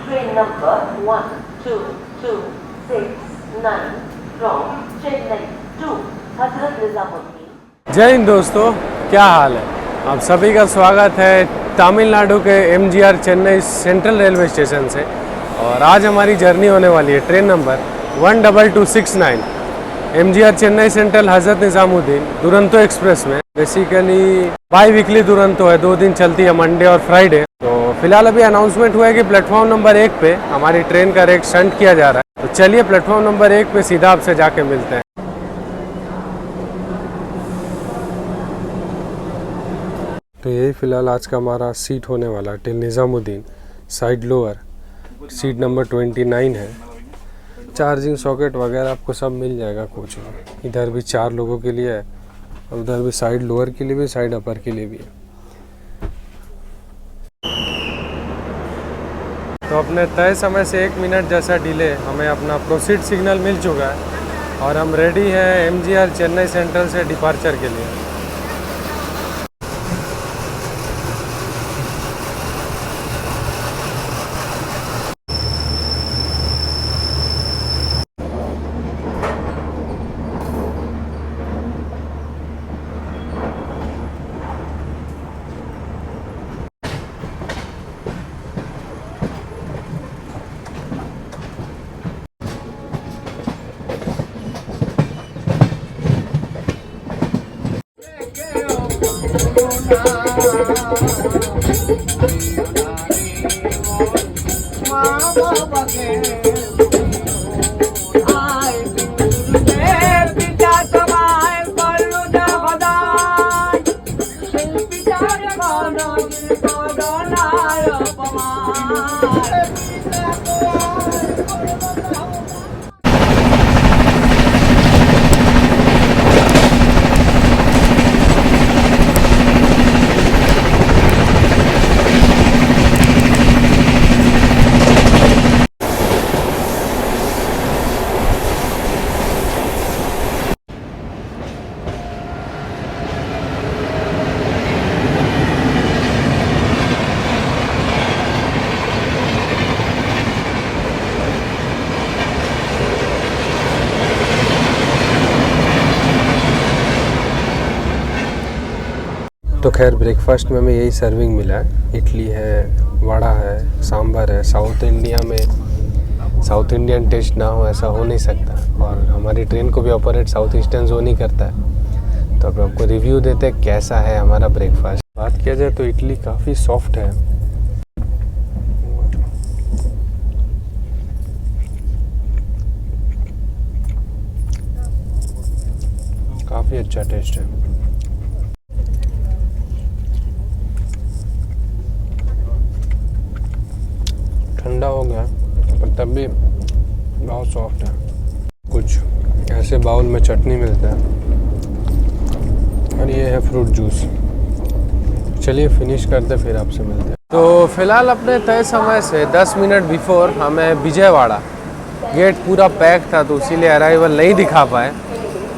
train number 1226 from Chennai to Hazrat Nizamuddin। जय हिंद दोस्तों, क्या हाल है? आप सभी का स्वागत है तमिलनाडु के MGR Chennai central railway station से। और आज हमारी जर्नी होने वाली है train number 12269 MGR Chennai central Hazrat Nizamuddin Duronto express में। बेसिकली बाई वीकली दुरंतो है, 2 दिन चलती है, मंडे और फ्राइडे। तो फिलहाल अभी अनाउंसमेंट हुआ है कि प्लेटफॉर्म नंबर 1 पे हमारी ट्रेन का रेक शंट किया जा रहा है। तो चलिए प्लेटफॉर्म नंबर 1 पे सीधा आपसे जाके मिलते हैं। तो यही फ़िलहाल आज का हमारा सीट होने वाला till Nizamuddin, side lower, seat number 29 है। चार्जिंग सॉकेट वगैरह आपको सब मिल जाएगा कोच में। इधर भी 4 लोगों के लिए है और उधर भी साइड लोअर के लिए भी, साइड अपर के लिए भी है। तो अपने तय समय से 1 मिनट जैसा डिले, हमें अपना प्रोसीड सिग्नल मिल चुका है और हम रेडी हैं MGR चेन्नई सेंट्रल से डिपार्चर के लिए। तो खैर ब्रेकफास्ट में हमें यही सर्विंग मिला है। इडली है, वड़ा है, सांभर है। साउथ इंडिया में साउथ इंडियन टेस्ट ना हो ऐसा हो नहीं सकता, और हमारी ट्रेन को भी ऑपरेट साउथ ईस्टर्न जोन ही करता है। तो अब आपको रिव्यू देते हैं कैसा है हमारा ब्रेकफास्ट। बात किया जाए तो इडली काफ़ी सॉफ्ट है, काफ़ी अच्छा टेस्ट है। ठंडा हो गया पर तब भी बहुत सॉफ्ट है। कुछ ऐसे बाउल में चटनी मिलता है और ये है फ्रूट जूस। चलिए फिनिश करते फिर आपसे मिलते हैं। तो फिलहाल अपने तय समय से 10 मिनट बिफोर हमें विजयवाड़ा, गेट पूरा पैक था तो इसीलिए अराइवल नहीं दिखा पाए।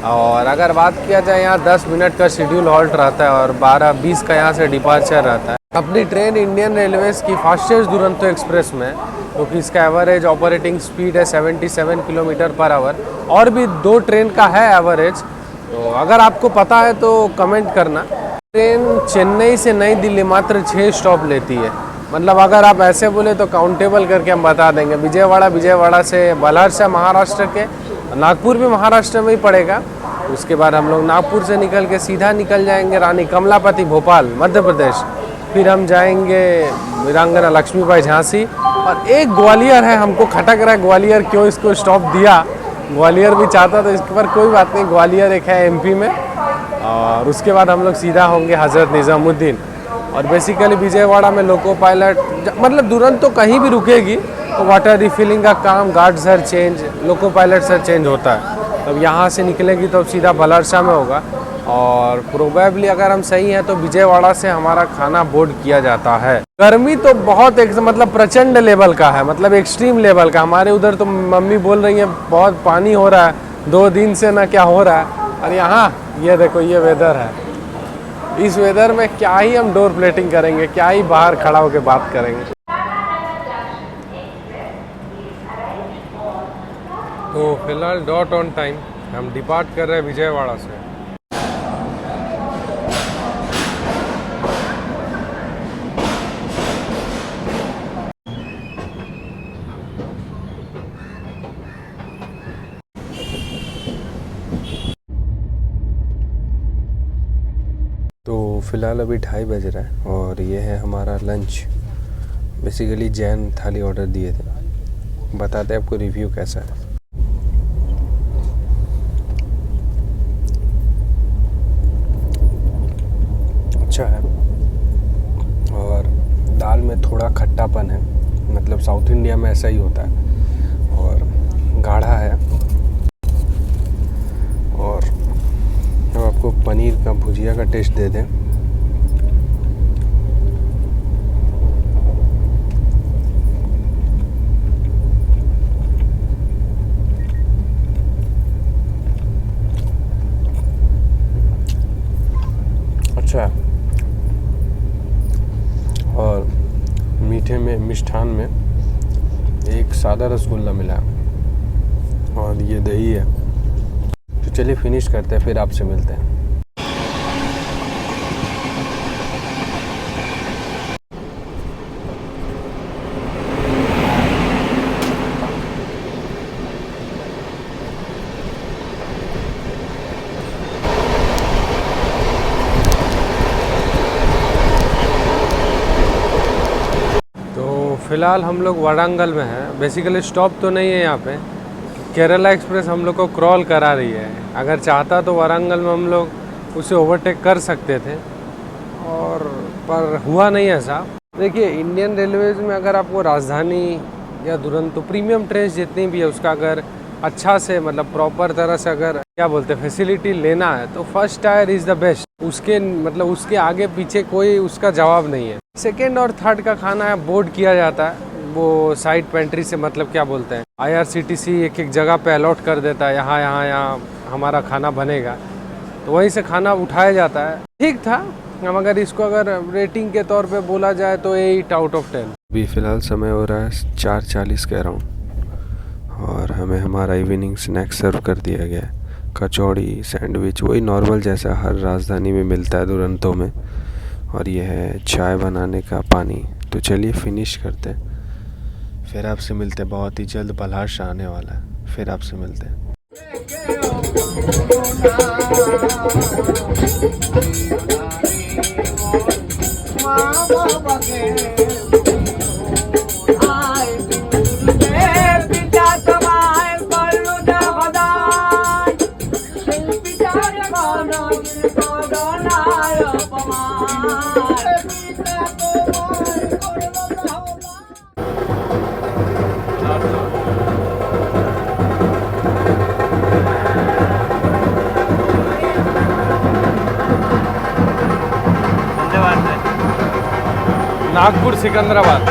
और अगर बात किया जाए यहाँ 10 मिनट का शेड्यूल हॉल्ट रहता है और 12:20 का यहाँ से डिपार्चर रहता है। अपनी ट्रेन इंडियन रेलवेज़ की फास्टेस्ट दुरंतो एक्सप्रेस में, क्योंकि इसका एवरेज ऑपरेटिंग स्पीड है 77 किलोमीटर पर आवर, और भी 2 ट्रेन का है एवरेज। तो अगर आपको पता है तो कमेंट करना। ट्रेन चेन्नई से नई दिल्ली मात्र 6 स्टॉप लेती है। मतलब अगर आप ऐसे बोले तो काउंटेबल करके हम बता देंगे। विजयवाड़ा से बलहर्षा महाराष्ट्र के, नागपुर भी महाराष्ट्र में ही पड़ेगा। उसके बाद हम लोग नागपुर से निकल के सीधा निकल जाएंगे रानी कमलापति भोपाल मध्य प्रदेश। फिर हम जाएंगे वीरांगना लक्ष्मीबाई झांसी, और एक ग्वालियर है। हमको खटक रहा है ग्वालियर क्यों इसको स्टॉप दिया। ग्वालियर भी चाहता तो इसके पर कोई बात नहीं, ग्वालियर एक है MP में। और उसके बाद हम लोग सीधा होंगे हज़रत निज़ामुद्दीन। और बेसिकली विजयवाड़ा में लोको पायलट, मतलब दुरंतो कहीं भी रुकेगी तो वाटर रिफिलिंग का काम, guard sir change, loco pilot sir change होता है। तब यहाँ से निकलेगी तो सीधा बलहर्षा में होगा। और प्रोबेबली अगर हम सही हैं तो विजयवाड़ा से हमारा खाना बोर्ड किया जाता है। गर्मी तो बहुत मतलब प्रचंड लेवल का है, मतलब एक्सट्रीम लेवल का। हमारे उधर तो मम्मी बोल रही है बहुत पानी हो रहा है 2 दिन से, ना क्या हो रहा है। और यहाँ ये देखो, ये वेदर है। इस वेदर में क्या ही हम डोर प्लेटिंग करेंगे, क्या ही बाहर खड़ा होकर बात करेंगे। तो फिलहाल डॉट ऑन टाइम हम डिपार्ट कर रहे हैं विजयवाड़ा से। तो फ़िलहाल अभी 2:30 बज रहा है और ये है हमारा लंच। बेसिकली जैन थाली ऑर्डर दिए थे, बताते हैं आपको रिव्यू कैसा है। अच्छा है और दाल में थोड़ा खट्टापन है, मतलब साउथ इंडिया में ऐसा ही होता है, और गाढ़ा है। और हम आपको पनीर का भुजिया का टेस्ट दे दें। अच्छा है। और मीठे में, मिष्ठान में एक सादा रसगुल्ला मिला है और ये दही है। तो चलिए फिनिश करते हैं, फिर आपसे मिलते हैं। फ़िलहाल हम लोग वारंगल में हैं। बेसिकली स्टॉप तो नहीं है यहाँ पे। केरला एक्सप्रेस हम लोग को क्रॉल करा रही है। अगर चाहता तो वारंगल में हम लोग उसे ओवरटेक कर सकते थे, और पर हुआ नहीं ऐसा। देखिए, इंडियन रेलवेज़ में अगर आपको राजधानी या दुरंतो प्रीमियम ट्रेन जितनी भी है उसका अगर अच्छा से, मतलब प्रॉपर तरह से अगर क्या बोलते हैं फैसिलिटी लेना है, तो first tier is the best. उसके मतलब उसके आगे पीछे कोई उसका जवाब नहीं है। सेकेंड और थर्ड का खाना है बोर्ड किया जाता है, वो साइड पेंट्री से, मतलब क्या बोलते हैं IRCTC एक एक जगह पे अलॉट कर देता है, यहाँ हमारा खाना बनेगा, तो वहीं से खाना उठाया जाता है। ठीक था। हम अगर इसको अगर रेटिंग के तौर पे बोला जाए तो 8 आउट ऑफ 10। अभी फ़िलहाल समय हो रहा है 4:40 के अराउंड, और हमें हमारा इवनिंग स्नैक्स सर्व कर दिया गया है। कचौड़ी, सैंडविच, वही नॉर्मल जैसा हर राजधानी में मिलता है दुरंतो में। और ये है चाय बनाने का पानी। तो चलिए फिनिश करते हैं, फिर आपसे मिलते हैं। बहुत ही जल्द बल्हार शाह आने वाला है, फिर आपसे मिलते हैं। नागपुर सिकंदराबाद।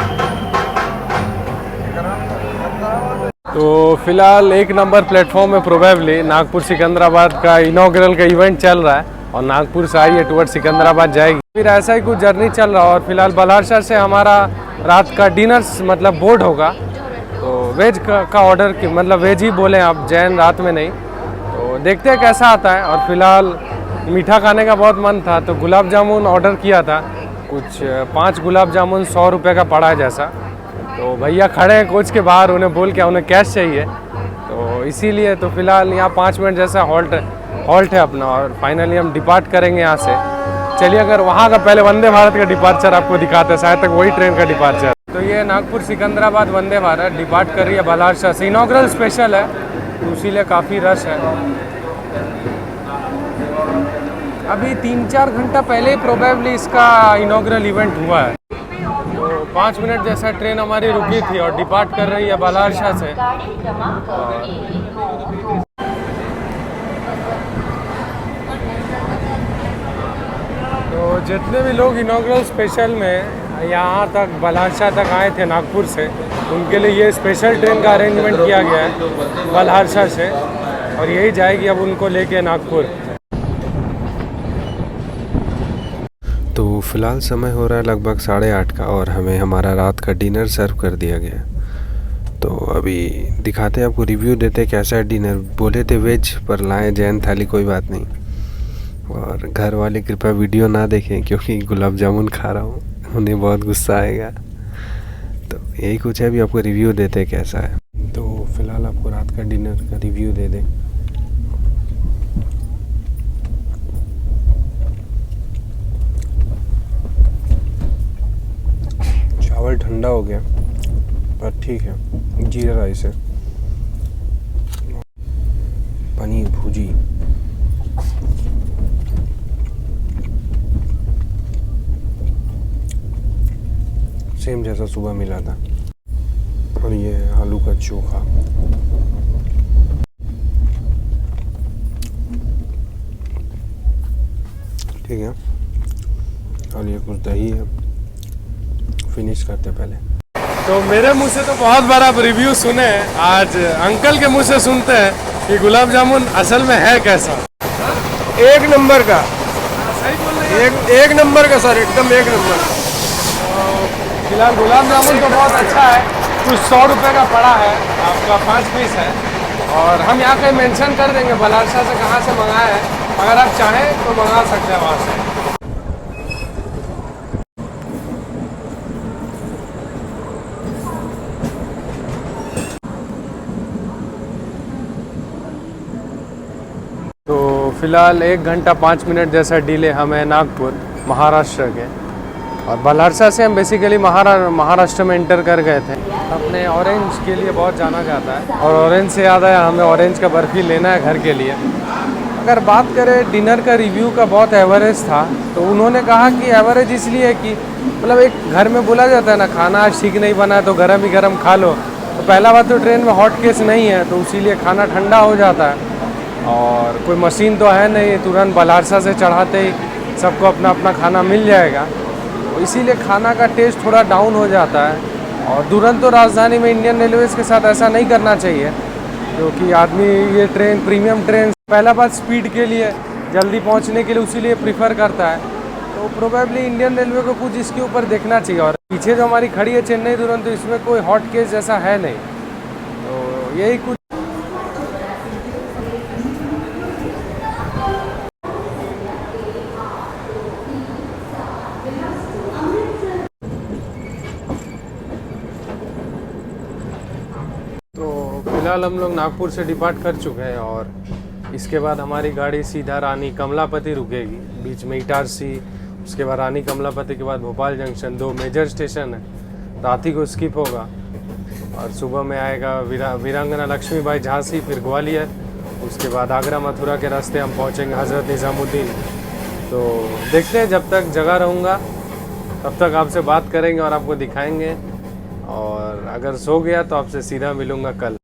तो फिलहाल 1 नंबर प्लेटफॉर्म में प्रोबेबली नागपुर सिकंदराबाद का इनॉग्रल का इवेंट चल रहा है, और नागपुर से आई है टुवर्ड सिकंदराबाद जाएगी। फिर ऐसा ही कुछ जर्नी चल रहा है। और फिलहाल बल्हार शाह से हमारा रात का डिनर मतलब बोर्ड होगा, तो वेज का ऑर्डर की, मतलब वेज ही बोले आप, जैन रात में नहीं। तो देखते हैं कैसा आता है। और फिलहाल मीठा खाने का बहुत मन था, तो गुलाब जामुन ऑर्डर किया था। कुछ 5 गुलाब जामुन 100 रुपये का पड़ा जैसा। तो भैया खड़े हैं कोच के बाहर, उन्हें बोल के उन्हें कैश चाहिए, तो इसीलिए तो फिलहाल यहाँ 5 मिनट जैसा हॉल्ट है अपना, और फाइनली हम डिपार्ट करेंगे यहाँ से। चलिए अगर वहाँ का पहले वंदे भारत का डिपार्चर आपको दिखाते हैं, शायद तक वही ट्रेन का डिपार्चर। तो ये नागपुर सिकंदराबाद वंदे भारत डिपार्ट कर रही है बल्हार शाह से। इनॉग्रल स्पेशल है, तो इसीलिए काफ़ी रश है। अभी 3-4 घंटा पहले प्रोबेबली इसका इनॉग्रल इवेंट हुआ है। तो 5 मिनट जैसा ट्रेन हमारी रुकी थी और डिपार्ट कर रही है बल्हार शाह से। तो जितने भी लोग इनॉग्रल स्पेशल में यहाँ तक बल्हार शाह तक आए थे नागपुर से, उनके लिए ये स्पेशल ट्रेन का अरेंजमेंट किया गया है बल्हार शाह से, और यही जाएगी अब उनको लेके नागपुर। तो फ़िलहाल समय हो रहा है लगभग 8:30 का, और हमें हमारा रात का डिनर सर्व कर दिया गया। तो तो अभी दिखाते हैं आपको, रिव्यू देते कैसा है डिनर। बोले थे वेज पर लाए जैन थाली, कोई बात नहीं। और घर वाले कृपया वीडियो ना देखें क्योंकि गुलाब जामुन खा रहा हूँ, उन्हें बहुत गुस्सा आएगा। तो यही कुछ है, अभी आपको रिव्यू देते कैसा है। तो फिलहाल आपको रात का डिनर का रिव्यू दे दें। चावल ठंडा हो गया पर ठीक है, जीरा राइस है, पनीर भुजी, सेम जैसा सुबह मिला था, और ये है आलू का चोखा। ठीक है, और ये कुछ दही है। फिनिश करते पहले। तो मेरे मुंह से तो बहुत बार आप रिव्यू सुने हैं, आज अंकल के मुंह से सुनते हैं कि गुलाब जामुन असल में है कैसा। एक नंबर का, सही बोल रहे हैं। एक नंबर का सर, एकदम एक नंबर। फिलहाल गुलाब जामुन तो बहुत अच्छा है, कुछ 100 रुपये का पड़ा है, आपका 5 पीस है। और हम यहाँ कहीं मेंशन कर देंगे बलारसा से कहाँ से मंगाया है, अगर आप चाहें तो मंगा सकते हैं वहाँ से। तो फिलहाल 1 घंटा 5 मिनट जैसा डिले हमें नागपुर महाराष्ट्र के, और बलारसा से हम बेसिकली महाराष्ट्र में एंटर कर गए थे। अपने ऑरेंज के लिए बहुत जाना जाता है, और ऑरेंज से याद आया हमें ऑरेंज का बर्फ़ी लेना है घर के लिए। अगर बात करें डिनर का रिव्यू का, बहुत एवरेज था। तो उन्होंने कहा कि एवरेज इसलिए है कि मतलब एक घर में बोला जाता है ना, खाना आज ठीक नहीं बना है तो गर्म ही गर्म खा लो। तो पहला बात तो ट्रेन में हॉट केस नहीं है, तो इसीलिए खाना ठंडा हो जाता है। और कोई मशीन तो है नहीं, तुरंत बलारसा से चढ़ाते ही सबको अपना अपना खाना मिल जाएगा, तो इसीलिए खाना का टेस्ट थोड़ा डाउन हो जाता है। और दुरंतो राजधानी में इंडियन रेलवेज़ के साथ ऐसा नहीं करना चाहिए, क्योंकि आदमी ये ट्रेन प्रीमियम ट्रेन पहला बात स्पीड के लिए, जल्दी पहुंचने के लिए उसीलिए प्रीफर करता है। तो प्रोबेबली इंडियन रेलवे को कुछ इसके ऊपर देखना चाहिए। और पीछे जो हमारी खड़ी है चेन्नई दुरंतो, इसमें कोई हॉट केस जैसा है नहीं, तो यही कुछ। फिलहाल हम लोग नागपुर से डिपार्ट कर चुके हैं, और इसके बाद हमारी गाड़ी सीधा रानी कमलापति रुकेगी। बीच में इटारसी, उसके बाद रानी कमलापति के बाद भोपाल जंक्शन, 2 मेजर स्टेशन है। रात ही को स्किप होगा, और सुबह में आएगा वीरांगना लक्ष्मीबाई झांसी, फिर ग्वालियर, उसके बाद आगरा मथुरा के रास्ते हम पहुँचेंगे हज़रत निज़ामुद्दीन। तो देखते हैं, जब तक जगह रहूँगा तब तक आपसे बात करेंगे और आपको दिखाएंगे, और अगर सो गया तो आपसे सीधा मिलूँगा कल।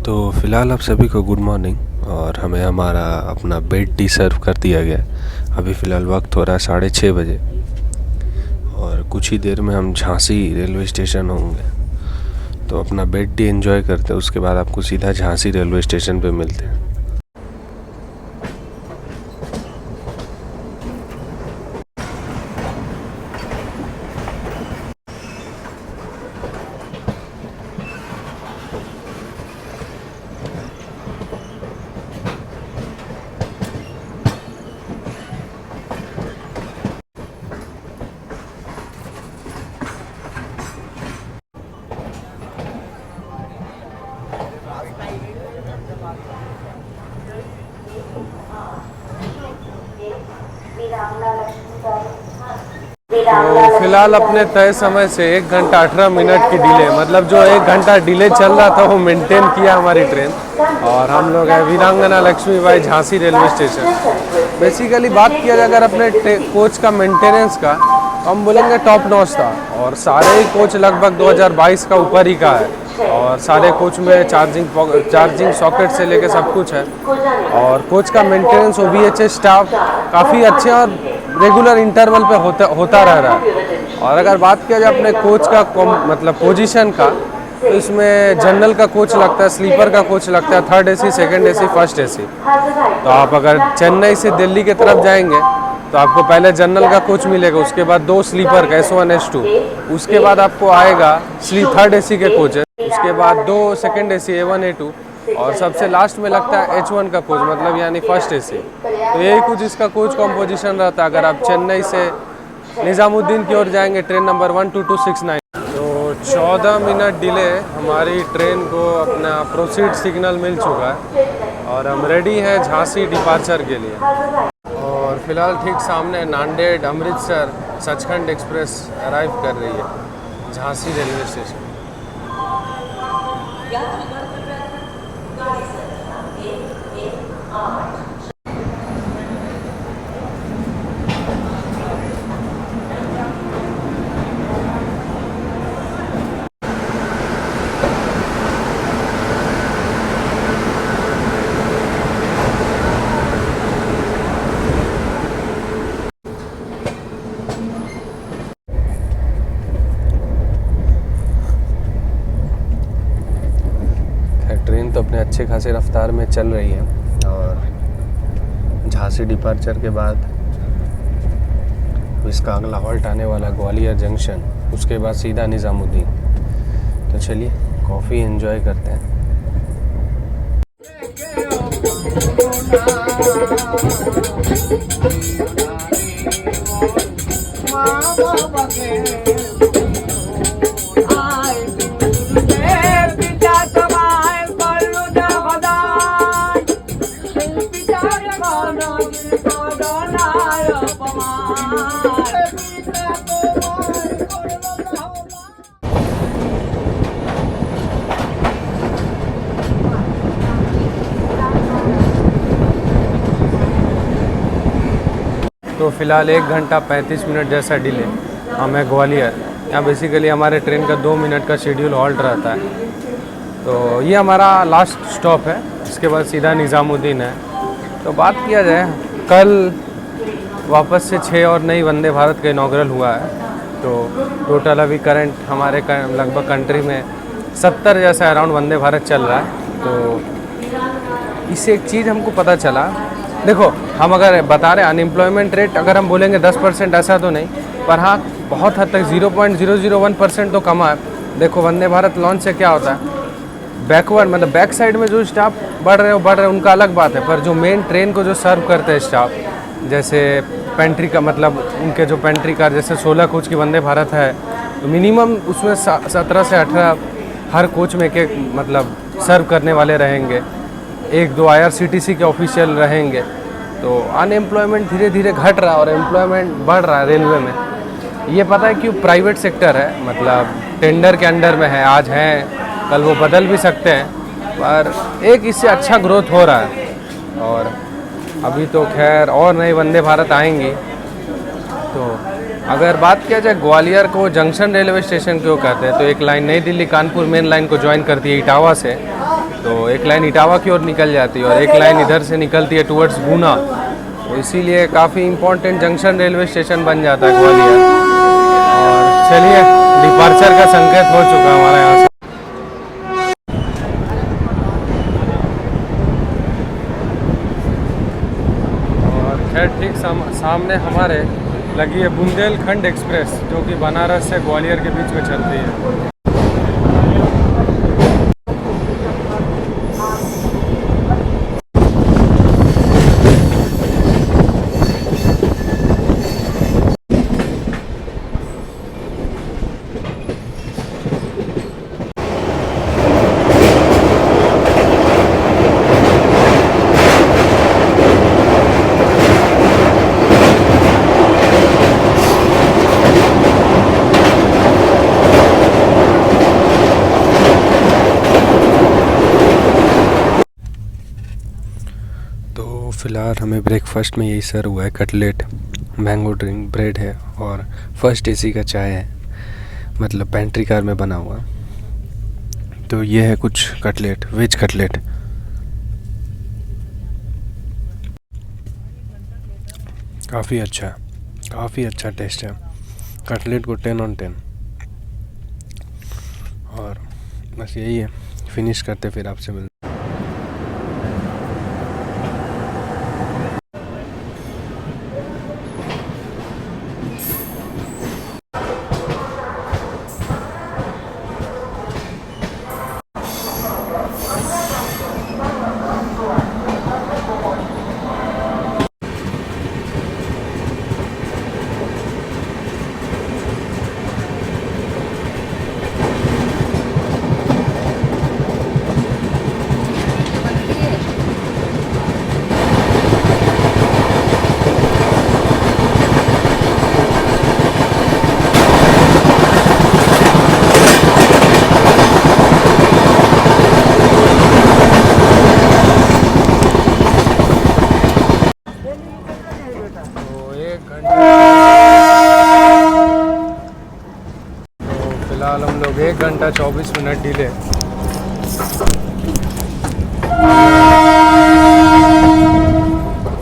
तो फ़िलहाल आप सभी को गुड मॉर्निंग, और हमें हमारा अपना बेड टी सर्व कर दिया गया। अभी फ़िलहाल वक्त हो रहा है 6:30 बजे, और कुछ ही देर में हम झांसी रेलवे स्टेशन होंगे। तो अपना बेड टी एंजॉय करते हैं, उसके बाद आपको सीधा झांसी रेलवे स्टेशन पे मिलते हैं। तो फिलहाल अपने तय समय से 1 घंटा 18 मिनट की डिले, मतलब जो 1 घंटा डिले चल रहा था वो मेंटेन किया हमारी ट्रेन, और हम लोग हैं वीरांगना Lakshmibai Jhansi railway station. Basically बात किया जाए अगर अपने कोच का मेंटेनेंस का, तो हम बोलेंगे टॉप नॉच था, और सारे ही कोच लगभग 2022 का ऊपर ही का है, और सारे कोच में चार्जिंग सॉकेट से लेके सब कुछ है। और कोच का मेंटेनेंस OVHS स्टाफ काफ़ी अच्छे और रेगुलर इंटरवल पे होता रह रहा है। और अगर बात किया जाए अपने कोच का मतलब पोजीशन का, तो इसमें जनरल का कोच लगता है, स्लीपर का कोच लगता है, 3rd AC, 2nd AC, 1st AC। तो आप अगर चेन्नई से दिल्ली की तरफ जाएंगे तो आपको पहले जनरल का कोच मिलेगा, उसके बाद 2 स्लीपर का S1 S2, उसके बाद आपको आएगा 3rd AC के कोच, उसके बाद 2 2nd AC A1 A2, और सबसे लास्ट में लगता है H1 का कोच, मतलब यानी 1st AC। तो यही कुछ इसका कोच कॉम्पोजिशन रहता है। अगर आप चेन्नई से निज़ामुद्दीन की ओर जाएंगे ट्रेन नंबर 12269, तो 14 मिनट डिले हमारी ट्रेन को अपना प्रोसीड सिग्नल मिल चुका है और हम रेडी हैं झांसी डिपार्चर के लिए। और फिलहाल ठीक सामने नांदेड़ अमृतसर सचखंड एक्सप्रेस अराइव कर रही है झांसी रेलवे स्टेशन। ट्रेन तो अपने अच्छे खासे रफ्तार में चल रही है और झांसी डिपार्चर के बाद इसका अगला हॉल्ट आने वाला ग्वालियर जंक्शन, उसके बाद सीधा निज़ामुद्दीन। तो चलिए कॉफ़ी एंजॉय करते हैं। तो फ़िलहाल 1 घंटा 35 मिनट जैसा डिले हमें ग्वालियर। यहाँ बेसिकली हमारे ट्रेन का 2 मिनट का शेड्यूल हॉल्ट रहता है। तो ये हमारा लास्ट स्टॉप है, इसके बाद सीधा निज़ामुद्दीन है। तो बात किया जाए, कल वापस से 6 और नई वंदे भारत का इनॉग्रल हुआ है। तो टोटल अभी करंट हमारे लगभग कंट्री में 70 जैसा अराउंड वंदे भारत चल रहा है। तो इससे एक चीज़ हमको पता चला, देखो हम अगर बता रहे हैं अनएम्प्लॉयमेंट रेट, अगर हम बोलेंगे 10% ऐसा तो नहीं, पर हाँ बहुत हद तक 0.001% तो कमा है। देखो वंदे भारत लॉन्च से क्या होता है, बैकवर्ड मतलब बैक साइड में जो स्टाफ बढ़ रहे उनका अलग बात है, पर जो मेन ट्रेन को जो सर्व करते हैं स्टाफ, जैसे पेंट्री का मतलब उनके जो पेंट्री कार, जैसे 16 कोच की वंदे भारत है, तो मिनिमम उसमें 17 से 18 हर कोच में के मतलब सर्व करने वाले रहेंगे, 1-2 IRCTC के ऑफिशियल रहेंगे। तो अनएम्प्लॉयमेंट धीरे धीरे घट रहा है और एम्प्लॉयमेंट बढ़ रहा है रेलवे में। ये पता है क्यों? प्राइवेट सेक्टर है, मतलब टेंडर के अंडर में है, आज हैं कल वो बदल भी सकते हैं, पर एक इससे अच्छा ग्रोथ हो रहा है। और अभी तो खैर और नए वंदे भारत आएंगी। तो अगर बात किया जाए ग्वालियर को जंक्शन रेलवे स्टेशन क्यों कहते हैं, तो एक लाइन नई दिल्ली कानपुर मेन लाइन को ज्वाइन करती है इटावा से, तो एक लाइन इटावा की ओर निकल जाती है और एक लाइन इधर से निकलती है टुवर्ड्स गुना। तो इसीलिए काफ़ी इम्पोर्टेंट जंक्शन रेलवे स्टेशन बन जाता है ग्वालियर। और चलिए डिपार्चर का संकेत हो चुका है हमारे यहाँ से। और खैर ठीक सामने हमारे लगी है बुंदेलखंड एक्सप्रेस, जो कि बनारस से ग्वालियर के बीच में चलती है। फ़िलहाल हमें ब्रेकफास्ट में यही सर्व हुआ है, कटलेट, मैंगो ड्रिंक, ब्रेड है और फर्स्ट AC का चाय है, मतलब पेंट्री कार में बना हुआ। तो ये है कुछ कटलेट, वेज कटलेट। काफ़ी अच्छा टेस्ट है। कटलेट को 10 on 10। और बस यही है, फिनिश करते फिर आपसे मिलते। फिलहाल हम लोग 1 घंटा 24 मिनट डिले।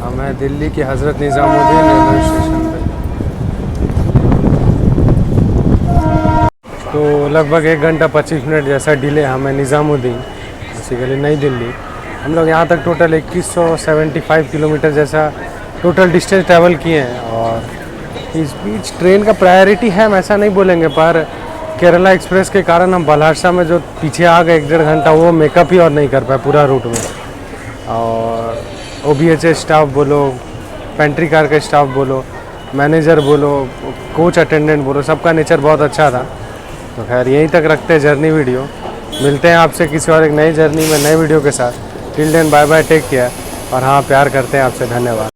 हमें दिल्ली की हज़रत निज़ामुद्दीन रेलवे स्टेशन पे, तो लगभग 1 घंटा 25 मिनट जैसा डिले हमें निज़ामुद्दीन, बेसिकली नई दिल्ली। हम लोग यहाँ तक टोटल 2175 किलोमीटर जैसा टोटल डिस्टेंस ट्रैवल किए हैं। और इस बीच ट्रेन का प्रायोरिटी है हम ऐसा नहीं बोलेंगे, पर केरला एक्सप्रेस के कारण हम बलहारसा में जो पीछे आ गए 1-1.5 घंटा, वो मेकअप ही और नहीं कर पाए पूरा रूट में। और OBHA स्टाफ बोलो, पेंट्री कार का स्टाफ बोलो, मैनेजर बोलो, कोच अटेंडेंट बोलो, सबका नेचर बहुत अच्छा था। तो खैर यहीं तक रखते हैं जर्नी वीडियो। मिलते हैं आपसे किसी और एक नई जर्नी में नए वीडियो के साथ। Till then bye bye, take care. और हाँ, प्यार करते हैं आपसे, धन्यवाद।